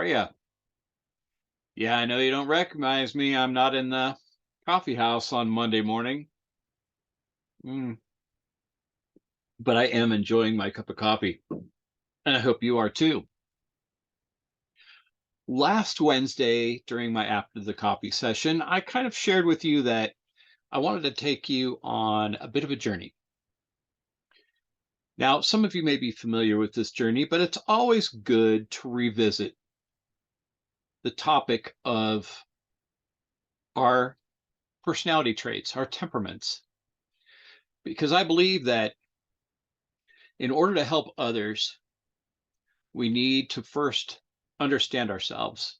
are you? Yeah, I know you don't recognize me. I'm not in the coffee house on Monday morning, mm, but I am enjoying my cup of coffee, and I hope you are too. Last Wednesday, during my after the coffee session, I kind of shared with you that I wanted to take you on a bit of a journey. Now, some of you may be familiar with this journey, but it's always good to revisit the topic of our personality traits, our temperaments, because I believe that in order to help others, we need to first understand ourselves.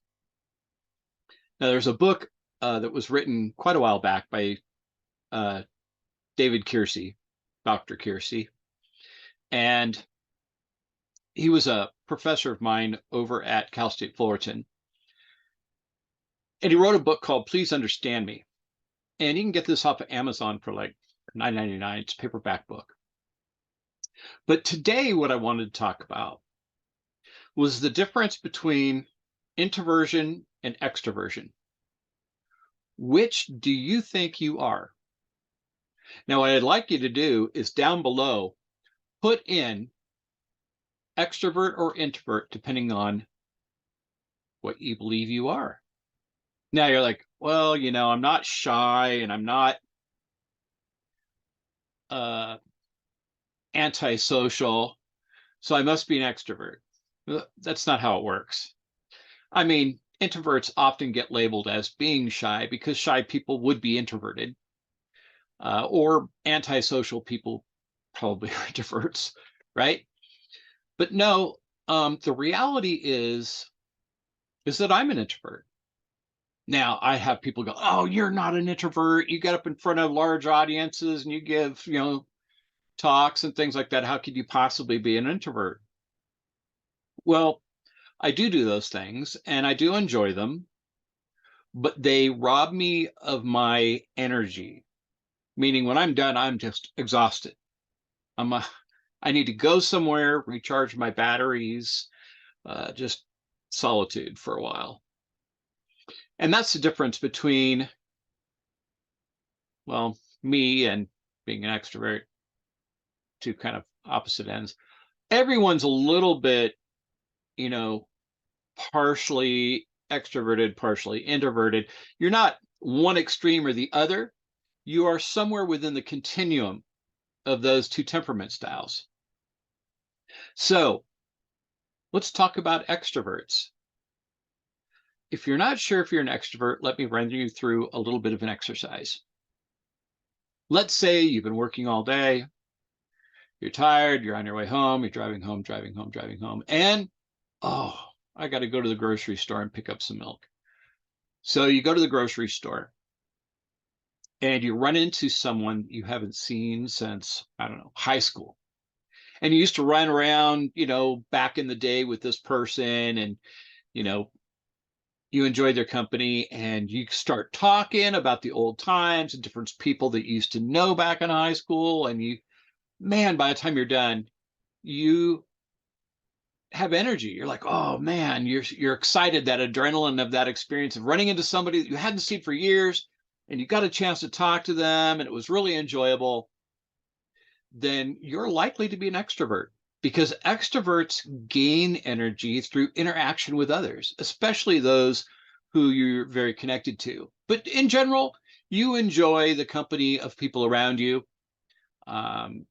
Now, there's a book that was written quite a while back by uh, David Keirsey, Dr. Keirsey, and he was a professor of mine over at Cal State Fullerton. And he wrote a book called Please Understand Me. And you can get this off of Amazon for like $9.99. It's a paperback book. But today, what I wanted to talk about was the difference between introversion and extroversion. Which do you think you are? Now, what I'd like you to do is down below, put in extrovert or introvert, depending on what you believe you are. Now you're like, well, I'm not shy and I'm not uh, antisocial, so I must be an extrovert. That's not how it works. I mean, introverts often get labeled as being shy because shy people would be introverted, or antisocial people probably are introverts, right? But no, the reality is that I'm an introvert. Now, I have people go, "Oh, you're not an introvert. You get up in front of large audiences and you give, talks and things like that. How could you possibly be an introvert?" Well, I do those things and I do enjoy them, but they rob me of my energy. Meaning when I'm done, I'm just exhausted. I need to go somewhere, recharge my batteries, just solitude for a while. And that's the difference between, well, me and being an extrovert, two kind of opposite ends. Everyone's a little bit, you know, partially extroverted, partially introverted. You're not one extreme or the other. You are somewhere within the continuum of those two temperament styles. So let's talk about extroverts. If you're not sure if you're an extrovert, let me run you through a little bit of an exercise. Let's say you've been working all day, you're tired, you're on your way home, you're driving home, and oh, I got to go to the grocery store and pick up some milk. So you go to the grocery store and you run into someone you haven't seen since, I don't know, high school. And you used to run around, back in the day with this person and, you know, you enjoyed their company and you start talking about the old times and different people that you used to know back in high school. And man, by the time you're done, you have energy. You're like, oh man, you're excited, that adrenaline of that experience of running into somebody that you hadn't seen for years and you got a chance to talk to them and it was really enjoyable. Then you're likely to be an extrovert because extroverts gain energy through interaction with others, especially those who you're very connected to. But in general, you enjoy the company of people around you. Um,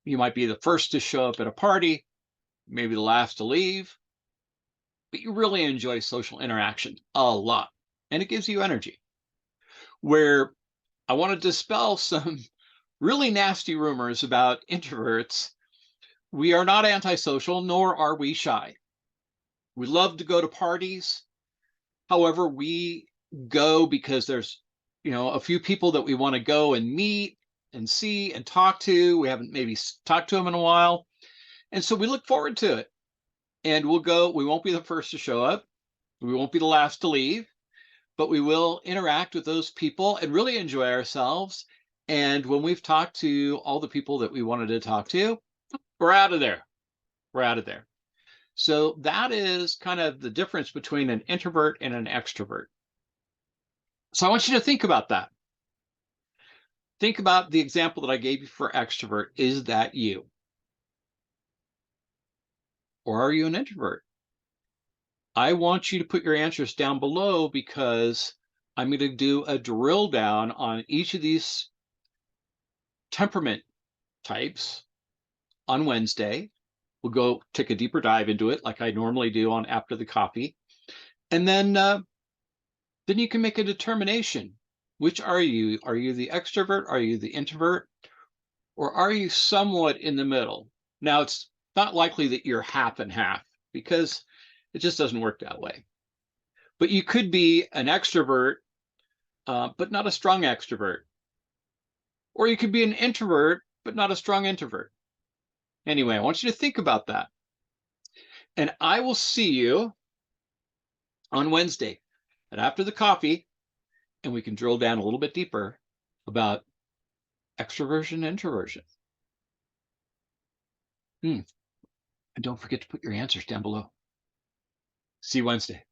you might be the first to show up at a party, maybe the last to leave, but you really enjoy social interaction a lot, and it gives you energy. Where I want to dispel some really nasty rumors about introverts. We are not antisocial, nor are we shy. We love to go to parties. However, we go because there's, a few people that we want to go and meet and see and talk to. We haven't maybe talked to them in a while. And so we look forward to it. And we'll go. We won't be the first to show up. We won't be the last to leave, but we will interact with those people and really enjoy ourselves. And when we've talked to all the people that we wanted to talk to, we're out of there. We're out of there. So that is kind of the difference between an introvert and an extrovert. So I want you to think about that. Think about the example that I gave you for extrovert. Is that you? Or are you an introvert? I want you to put your answers down below because I'm going to do a drill down on each of these temperament types on Wednesday. We'll go take a deeper dive into it like I normally do on After the Coffee. And then you can make a determination. Which are you? Are you the extrovert? Are you the introvert? Or are you somewhat in the middle? Now, it's not likely that you're half and half because it just doesn't work that way. But you could be an extrovert, but not a strong extrovert. Or you could be an introvert, but not a strong introvert. Anyway, I want you to think about that. And I will see you on Wednesday and After the Coffee, and we can drill down a little bit deeper about extroversion, introversion. And don't forget to put your answers down below. See you Wednesday.